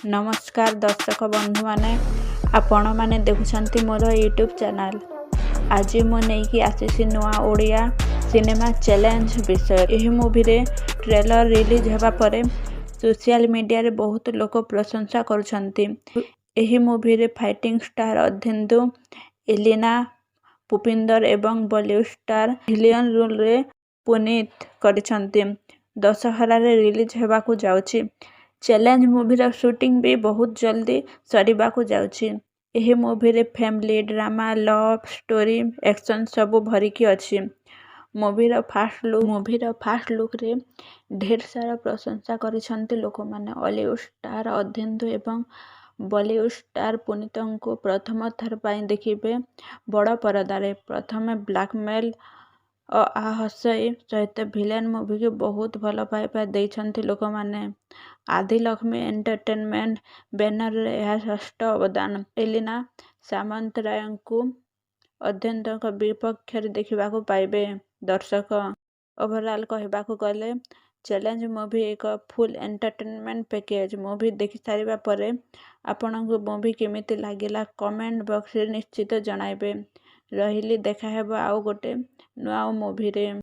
नमस्कार दर्शक बंधु माने आपण माने देखुछंती मोर यूट्यूब चैनल। आज मु नेकी आसीसी नुआ ओडिया सिनेमा चैलेंज विषय। एही मूवी रे ट्रेलर रिलीज हेबा परे सोशल मीडिया रे बहुत लोक प्रशंसा करुछंती। एही मूवी रे फाइटिंग स्टार अधेन्दु एलिना पुपिंदर एवं बॉलीवुड स्टार विलियन रोल रे पुनीत करिछंती। दशहरा रे रिलीज हेबाकू जाउछि। चैलेंज मूवी रा शूटिंग भी बहुत जल्दी सरीबा को जाउछि। एही मूवी रे family drama love story action सब भरिकी अछि। मूवी रा फास्ट लुक रे ढेर सारा प्रशंसा करिछंती लोक माने। हॉलीवुड स्टार अधेन्दु एवं बॉलीवुड स्टार पुनीतंको प्रथम थर पाई देखिबे बड़ परदारे। प्रथमे ब्लैकमेल हसई सहित विलेन मूवी के बहुत भल पाइबा देइछंती लोक माने। आदि लक्ष्मी एंटरटेनमेंट बैनर रे यह षष्ठ अवदान। एलिना सामंतरायଙ୍କୁ अध्ययनक विपक्ष देखा पाइबे दर्शक। ओवरऑल कहबाकू गले चैलेंज मूवी एक फुल एंटरटेनमेंट पैकेज। मूवी देखि सारिबा परे आपनଙ୍କୁ मूवी केमिति लागिला कमेंट बॉक्स रे निश्चित जणाइबे। रहिली देखा हेबा आउ गोटे नुआ मूवी रे।